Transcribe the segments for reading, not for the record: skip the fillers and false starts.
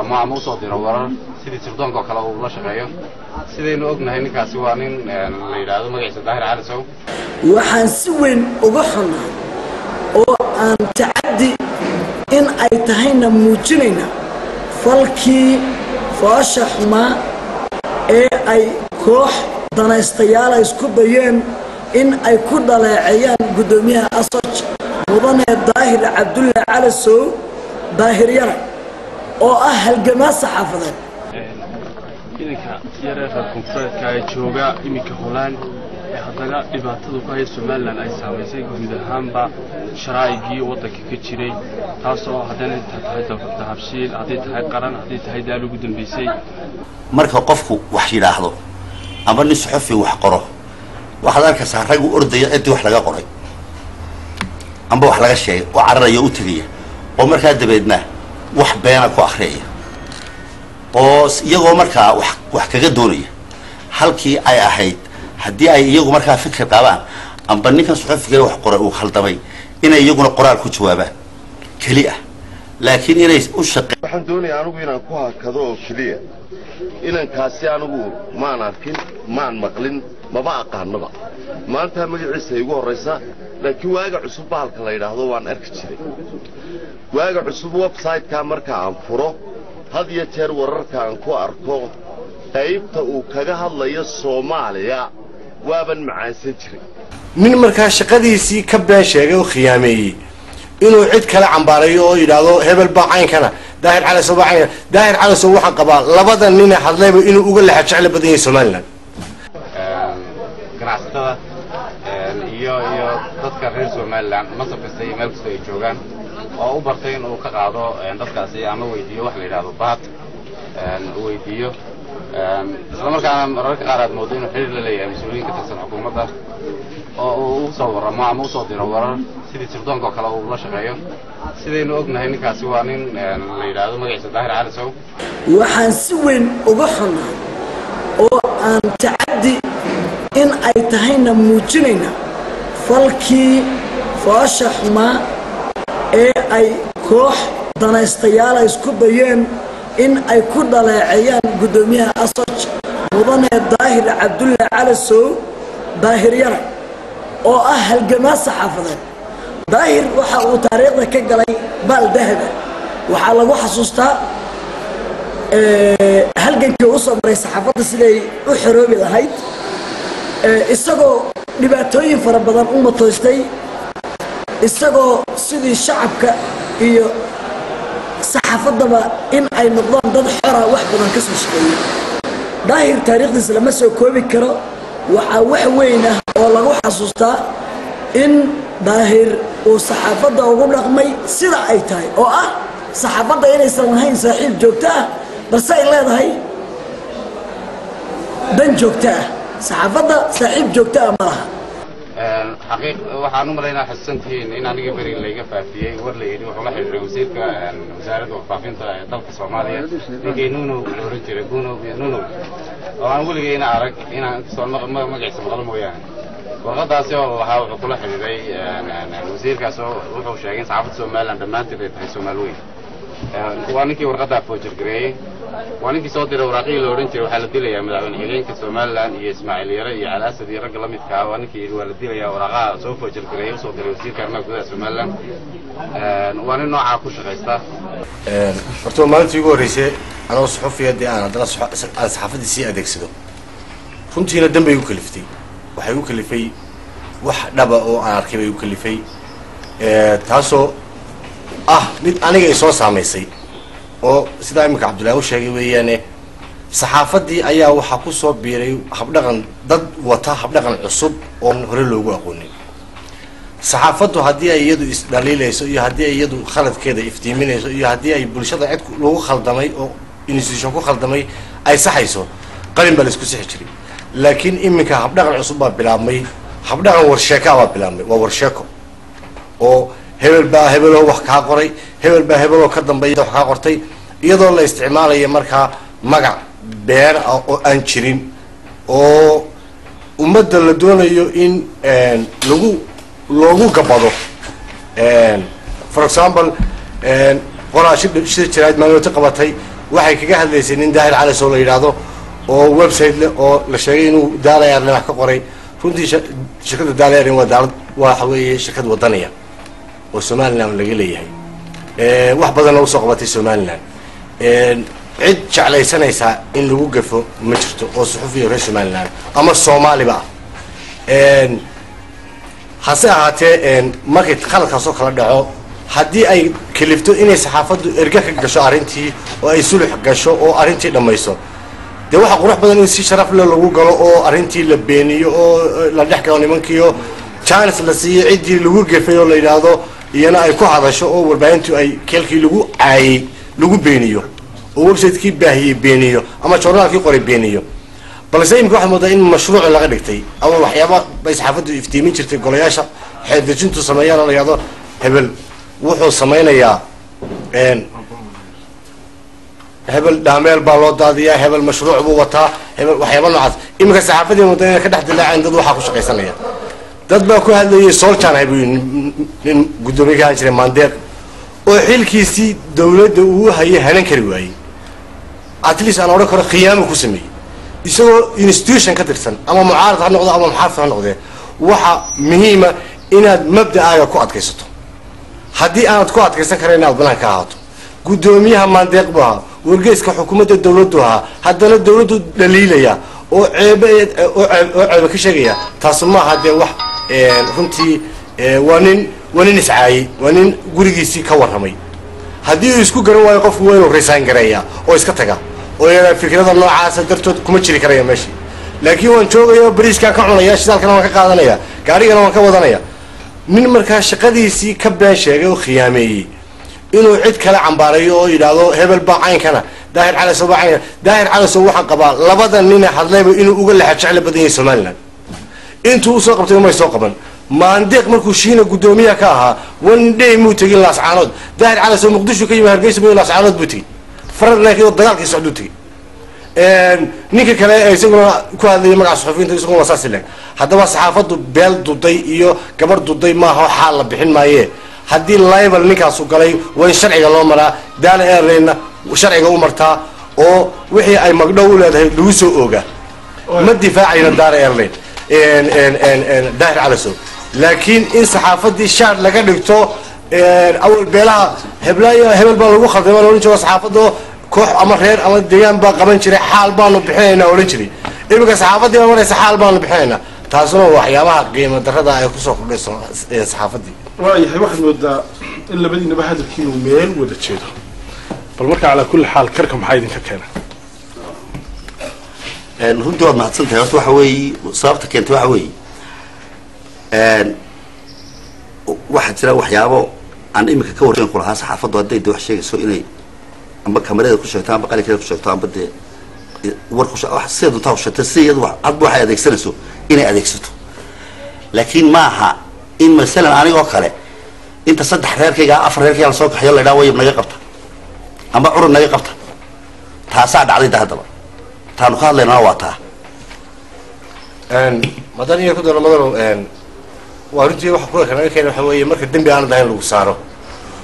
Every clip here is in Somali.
ما موصل دينار سيدي سردون كلا ولا شقيه سيدي نوقنا هني كاسوانين اللي هذا ما يصير ظاهر على سو وحنسوين وبحنا وأن تعدي إن أي تهينا موجينا فالكي فاشح ما أي كوح دنا استيالا يسكبين إن أي كل عيان قدوميها أصج وضنا الظاهر عبد الله على السوق ظاهر يرى أو أهل جماعة حافظين. إنك يرى الكونفرنس كاي جوجا إمك هولان هذا إبعاد تدوكاي سومالنا أي سامسي جودة هامبا شرائعي وضعك كتيري تاسو هذا نتهاي تهابشيل هذا تهاي قرن هذا تهاي دالو جودن بيسي. مركب قفكو وحشي لاحظه أما النصحفي وحقره وحضر كسرق وأرضي أدي وحلاقة قري أما وحلاقة شيء وعرّ يوتريه ومركب دبيدنا وحبينك وآخرية يجوا مركب وحكي دورية حلقي أي أحد هدي أي يجوا مركب فكر قابان أما بنيك نصحفي كي وحقره وخلطبي إن يجوا القرآن كتشوابه كلية لكن إن وشق حندوني أنا بينا كوها كذا كلية إن كاسي أنا ما ناركين ما نمقلين ما بقى قانبا ما أنت مجلس يقول رئيسا لكن واقع عصب بالك الله يرحمه وان أركتشري واقع عصب ويب سايت كامر كان فرو هذا يتر ورر كان كو أركو قيبته وكجها الله يصوماليا وابن مع سجري من مركز شقديسي كبان شيء وخيامي إنه عد كلا عن باريو يلاقو هبل باعين كنا داهر على سبعين داهر على سبوحة قبال لبدا من حضلي إنه يقول لها شعل بدين سومالنا ganacsatada iyo dadka reer Soomaaliland masab kasta iyo meel kasta ay joogan oo u bartay in uu ka qaado dadkaasi ama weydiiyo wax la yiraahdo baad weydiiyo isla markaana mararka qaar aad moodo inuu xiriir la leeyahay mas'uuliyiinta ka tirsan xukuumadda oo uu soo waramo ama uu soo diro warar sidii sirdoonka kala uu la shaqeeyo sidaynu ognahay ninkaasi waa nin la yiraahdo magaciisa Daahir Cali Sow waxaan si weyn uga xunaa oo aan tacaddi إن أي تهينا موجينا فالكي فاشح ما أي كوح دنا استيالا يسكبين إن أي كل عيان قدوميها أصج وضنا الظاهر عبد الله على السوق ظاهر يرى أو أهل جماعة حافظين ظاهر وحا وتاريخه كجلي بالذهب وحلا وحسوستا هل جنك وصل رئيس حافظ سلي وحروبي لهيد isagoo dhibaatooyin fara badan u matoostay isagoo sidii shacabka iyo saxaafadaba in ay noqdaan dad xora wax badan ka soo shaqeeyay daahir taariikhdiisa lama soo koobi karo waxa wax weyn ah oo lagu xasuustaa in daahir uu saxaafadda ugu dhaqmay sida ay tahay oo ah saxaafadda inaysan lahayn saaxiib joogto ah balse ay leedahay dan joogto ah صحافة صاحب جوكتا أمرها. حقيقة وحنو ملينا حسنتين إن أنا جبري اللي جفا فيه ولا يدي وحلا حد وزير كوزارة وفافين طلق الصومالية لكن نونو ورجل نونو وأنا أقول لك إن أعرق إن صار ما جالس مغلم وياه وغدا سوى وحاول كل حد زي وزير كاسو وحو شايفين صحافة الصومال عندما تبي الصومالوي وأنا كي ورقة فوجر جري وأنا كي صوتي الأوراقي لورنتي وحالتي لي من الحين كسومالان يسماعيل يرى على أسد يرجع لم يتكا وأنا كي ولدي لي أوراقا سوف فوجر جري وصوتي الوزير كرنا كذا سومالان وأنا نوع عاكوش غيستا فرتو مالتي يقول ريسي أنا صحفي يدي أنا صحافة سي أدكسدو كنت هنا دم بيوكلفتي وحيوكلفي وح نبأ أنا أركب يوكلفي تاسو mid aniga ay soo saameysay oo sida imika Cabdullaahi sheegay weeyane saxaafadii ayaa waxa ku soo biiray habdhaqan dad wata habdhaqan cusub oo hore loogu aqoonin saxaafadu hadii ay iyadu isdaliilayso iyo hadii ay iyadu khaladkeeda iftiiminayso iyo hadii ay bulshada cid loogu khaldamay oo institution ku khaldamay ay saxayso qalin bal isku sixi jiray laakiin imika habdhaqan cusub baa bilaabmay habdhaqan warsheeka baa bilaabmay waa warsheeko oo hebel baa hebeloo wax ka qoray hebel baa hebeloo ka dambeeyay wax ka qortay iyadoo la isticmaalayo marka magac beer oo aan jirin oo ummadda la doonayo in loogu gabado for example qoraashi jiraad maamulka qabatay waxay kaga hadlaysay nin daahir cali soo la yidhaahdo oo website leh oo la sheegay inuu daala airline wax ka qoray runtii shirkadda daala airline waa daalad waxa weeye shirkad wadaniya oo somaliland laga leeyahay wax badan oo soo qabatay somaliland cid jeclaysanaysaa in lagu gafo ma jirto oo suxufiya reer somaliland ama soomaaliba ah hase ahaatee markay khaladkaasoo kala dhaco haddii ay kalifto inay saxaafaddu erga ka gasho arrintii oo ay sulux gasho oo arrintii dhammayso dee waxaa qurux badan in si sharaf le lagu galo oo arrintii la beeniyo oo la dhex galo nimankiio jaanis la siiyo ciddii lagu gefay oo la yidhaahdo iyana ay ku hadasho oo warbaahintu ay keelkii lagu caayey lagu beeniyo oo website-kii baahiyey beeniyo ama journaalkii qoray beeniyo balse imika waxaad moodaa in mashruuc laga dhigtay ama waxyaaba bay saxaafaddu iftiimin jirtay golayaasha xeeldejintu sameeyaan oo la yidhahdo hebel wuxuu samaynayaa hebel dhaameel baa loo daadiyaa hebel mashruuc buu wataa hebel waxyaaba noocaas iminka saxaafadii moodaa inay ka dhex dilaaceen dad waxaa ku shaqaysanaya dad baa ku hadlayay soljan hay buu nin guddoomiye ka ahaan jiray maandeeq oo xilkiisii dawladda uu hayay hanan kari waayey at least aan odhan karo khiyaamo ku sameeyey isagoo institution ka tirsan ama mucaarad ha noqdo ama muxaafid ha noqdee waxa muhiima inaad mabda'aaga ku adkaysato haddii aanad ku adkaysan karayn inaad banaan ka ahaato guddoomiyaha maandeeq buu ahaa wargeyska xukuumadda dawladdu ahaa haddana dawladdu dhaliilaya oo ceebe ka sheegaya taas maaha dee wax runtii waa nin iscaayey waa nin gurigiisii ka warramay haddii uu isku garan waayo qofku waa inuu resign gareeyaa oo iska taga oo yadaa fikrada noocaasa dartood kuma jiri karaya meeshii laakiin waan joogaya bariiskaan ka cunaya shidaalkana waan ka qaadanaya gaarigana waan ka wadanaya nin markaa shaqadiisii ka been sheegay oo khiyaameeyey inuu cid kale cambaarayo oo yidhaahdo hebel baa caynkana daahir calasow baa caynkana daahir calasow waxaan qabaa labada nina hadlayba inuu uga lexa jecla badan yahay somaliland intuu usoo qabtay umay soo qaban maandeeq markuu shiina guddoomiyaha ka ahaa one day muu tegin laascaanood daahir calasow muqdisho ka yimi hargeysa muu laascaanood buu tegey fararnaakidoo dagaalkii socduu tegey ninka kale isaguna ku hadlayay magaca suxufiyiinta isaguna waa saas ileg haddaba saxaafaddu beel duday iyo gabar duday maaha oo xaal la bixin maaye haddii libel ninkaasu galay waa in sharciga loo maraa daala airlinena sharciga u martaa oo wixii ay magdhow u leedahay lagu soo oogaa ma difaacayno daala airline daahir calasow laakiin in saxaafaddii shaar laga dhigto awal beelaha hebel baa lagu khalday baan odhan jiro saxaafaddo koox ama reer ama deegaan baa qaban jiray xaal baanu bixinaynaa odhan jiray iminka saxaafaddii baa maraysa xaal baanu bixinaynaa taasuna waxyaabaha qiimo darrada ay kusoo kordhayso saxaafaddii waayahay waxaad moodaa in labadiinaba hadalkiinu meel wada jeedo bal marka calaa kulli xaal karka maxaa idinka keena runtii waad mahadsan tahay horta waxa weeye sababta keentay waxa weeye waxaa jira waxyaabo aan iminka ka warran ku lahaa saxaafaddu hadday de wax sheegayso inay amba kamarada ku sheegto amba qalinkeeda ku sheegto amba dee war ku sida duntaa u sheegto si iyadu hadba waxay adeegsanayso inay adeegsato laakiin maaha in masalan anigoo kale inta saddex reerkayga afar reerkayga la soo kaxayo la idhaha wayib naga qabta amba curud naga qabta taasaa dhacday da haddaba taanu ka hadlaynaa waa taa madan iyo ku daro madano waa runtii waxa kuwa kanaga keena waxa weeye marka dembi aanad ahayn lagu saaro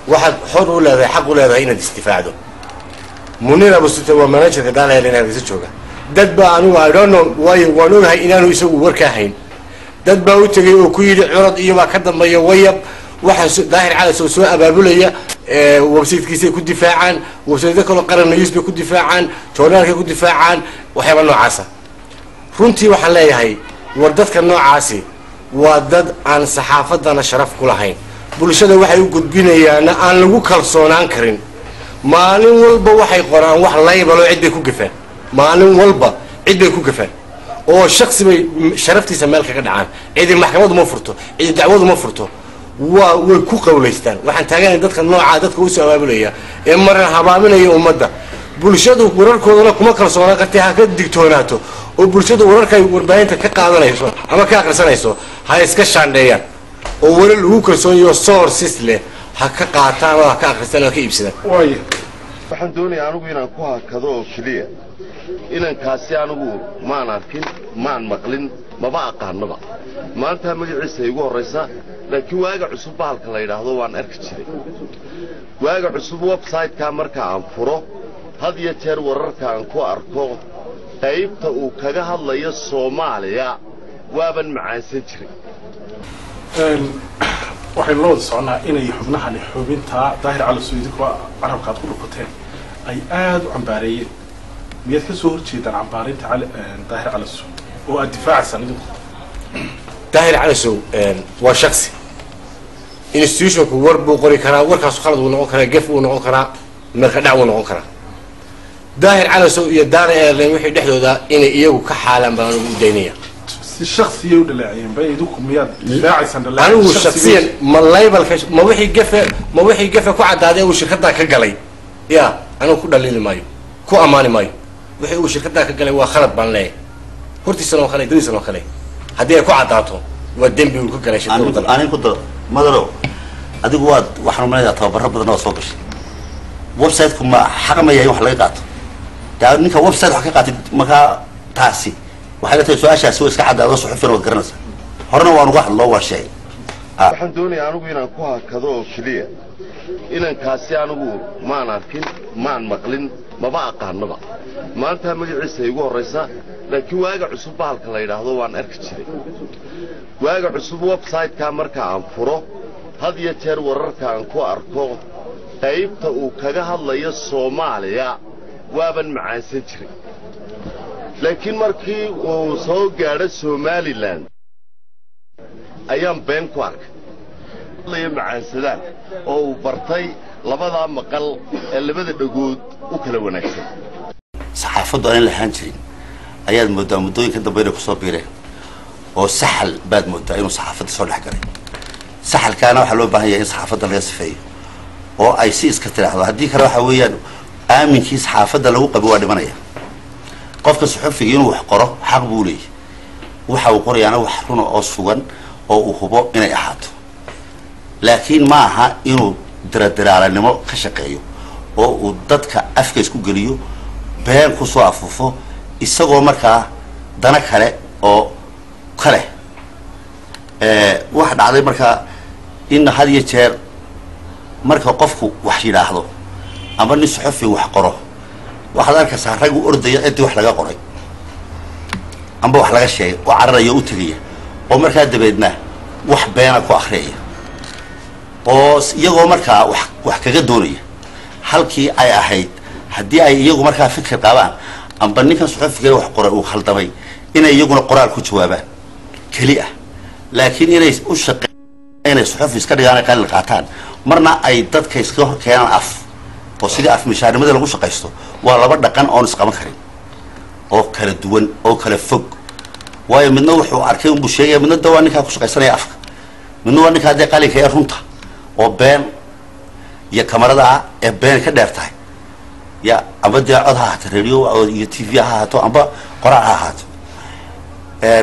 waxaad xor u leedahay xaq u leedahay inaad istifaacdo munir abusute waa managerka daalayaal in hargeysa jooga dad baa anigu I don't know waayo waan ogahay inaanu isagu warka hayn dad baa u tegay oo ku yidhi curad iyo baa ka dambeeya wayab waxaa daahir calasow soo abaabulaya websitekiisay ku difaacaan website kaloo qaran news bay ku difaacaan journaalkay ku difaacaan waxyaaba noocaasa runtii waxaan leeyahay war dadka noocaasi waa dad aan saxaafaddana sharaf ku lahayn bulshada waxay u gudbinayaana aan lagu kalsoonaan karin maalin walba waxay qoraan wax laybaloo cid bay ku gafaan maalin walba cid bay ku gafaan oo shaksi bay sharaftiisa meel kaga dhacaan cidi maxkamadu ma furto cidi dacwadu ma furto way ku qawlaystaan waxaan taaganahay dadka noocaa dadka usoo abaabulaya ee maran habaaminaya ummadda bulshadu wararkoodana kuma kalsoonaan kartay ha ka digtoonaato oo bulshadu wararkay warbaahinta ka qaadanayso ama ka akhrisanayso ha iska shaandheeyaan oo warar lagu kalsoonyo sources leh ha ka qaataan oo ha ka akhristaan oo ka iibsadaan waaya waxaan doonayaa anigu inaan ku hakado oo keliya inankaasi anigu maan arkin maan maqlin maba aqaanaba maanta magaciisa igu horraysa laakiin waaga cusub bahalka la yidhaahdo waan arki jiray waaga cusub website-ka marka aan furo had iyo jeer wararkaan ku arko qaybta uu kaga hadlayo Soomaaliya waaban macaansan jiray waxay loo soconaa inay xubnahan xubinta daahir cali suudi ku carabkaad ku dhufateen ay aad u cambaareeyeen miyaad ka soo horjeedaan cambaarinta daahir cali suudi oo aad difaacsan idinku daahir cali suudi waa shakhsi institutionku war buu qori karaa warkaas khalad uu noqon karaa gaf uu noqon karaa marka dhac uu noqon karaa daahir cali suudi iyo daana eerleen wixii dhexdooda inay iyagu ka xaalaan baan ugu daynaya si shakhsiye u dhaleecayeen bay idinku miyaad difaacaysan anigu shakhsiyan ma laybalka ma wixii gafe ku cadaaday uu shirkadda ka galay ya anigu ku dhaliili maayo ku amaani maayo wixii uu shirkadda ka galay waa khalad baan leeyahay hortiisana waa khalad dariisana waa khalad haddii ay ku cadaato waa dembi uu ka galay shirkadda anigu ku daro madaro adigu waad waxaan umaleeyaa tababaro badan oo soo gashay website-ku ma xaq ma yahay wax laga qaato taa ninka website wax ka qaatay markaa taasi waxay la tahay su'aashaasi oo iska cadaado suxufin oo garanaysa horena waan uga hadlo waa shay waxaan doonayaa anigu inaan ku hakado oo kaliya inankaasi anigu maan arkin maan maqlin maba aqaanaba maanta magaciisa igu horeysa laakiin waaga cusub bahalka la yiraahdo waan arki jiray waaga cusub website-ka marka aan furo had iyo jeer wararkaan ku arko qaybta uu kaga hadlayo Soomaaliya waaban macaansan jiray laakiin markii uu soo gaadhay Somaliland ayaan been ku arkay leeyahay macaansadaan oo uu bartay labada maqal ee labada dhagood u kala wanaagsan saxaafaddu aan lahaan jirin ayaad moodaa muddooyinka dambe inay ku soo biireen oo saxal baad moodaa inuu saxaafadda soo dhex galay saxalkaana waxaa loo baahan yahay in saxaafadda laga sifeeyo oo ay si iska tiraahdo haddii kale waxa weeyaan aaminkii saxaafadda lagu qabo waa dhimanaya qofka suxufiga inuu wax qoro xaq buu leeyahay waxa uu qorayaana wax run oo sugan oo uu hubo inay ahaato laakiin ma aha inuu diradiraalanimo ka shaqeeyo oo uu dadka afka isku geliyo been ku soo afufo isagoo markaa dana kale oo kale wax dhacday markaa in had iyo jeer marka qofku wax yiraahdo ama nin suxufi wax qoro waxaad arkaysaa rag u ordaya intii wax laga qoray amba wax laga sheegay oo cararayo u tagaya oo markaa dabeedna wax beena ku akhriyaya oo iyagoo markaa wax kaga doonaya halkii ay ahayd haddii ay iyagu markaa fikir qabaan amba ninkan suxufiga wax qoray uu khaldamay inay iyaguna qoraal ku jawaabaan kaliya laakiin inay u shaqeeyaan suxufi iska dhigaan qalin qaataan marna ay dadka iska hor keenaan af oo sidii af mishaarnimada lagu shaqeysto waa laba dhaqan oo isqaban karin oo kala duwan oo kala fog waayo midna wuxuu arkay uu sheegay midna dawaa ninka ku shaqeysanaya afka midna waa ninka hadii qalinka ee runta oo been iyo kamarada ee been ka dheertahay ya aba cod ha haato radio iyo TV ha haato amba qoraal ha haato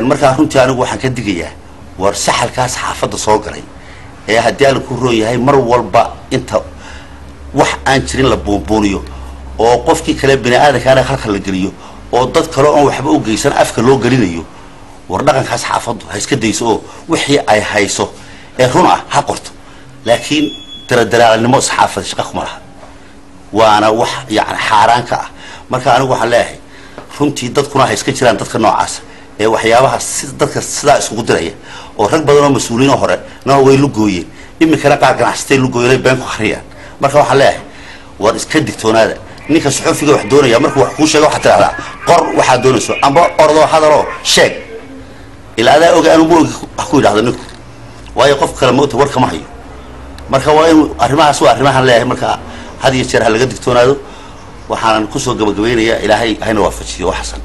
markaa runtii anigu waxaan ka digayaa war saxalkaas xaafadda soo galay ee haddii aan ku rooyahay mar walba inta wax aan jirin la boonbooniyo oo qofkii kale bini aadamka halka la geliyo oo dad kale oo waxba u geysan afka loo gelinayo war dhaqankaas xaafaddu ha iska dayso oo wixii ay hayso ee run ah ha qorto laakiin diradiraalanimo saxaafad shaqo kuma laha waana wax yani xaaraan ka ah marka anigu waxaan leeyahay runtii dadkuna ha iska jiraan dadka noocaas ee waxyaabaha dadka sidaa isugu diraya oo rag badan oo mas'uuliyiin hore na way lu gooyeen imikana qaar ganacsatay lu gooyeen been ku akhriyaan marka waxaan leeyahay war iska digtoonaada ninka suxufiga wax doonaya markuu wax ku sheego waxa tiraahdaa qor waxa doonayso amba ordo hadalo sheeg ilaa adaa oga anu moogi ku yiraahdo ninku waayo qof kale moota war kama hayo marka waa in arrimahaas waa arrimahan leeyahay marka had iyo jeer ha laga digtoonaado waxaan ku soo gabagabeynayaa ilaahay hayna waafajiyo wax xasan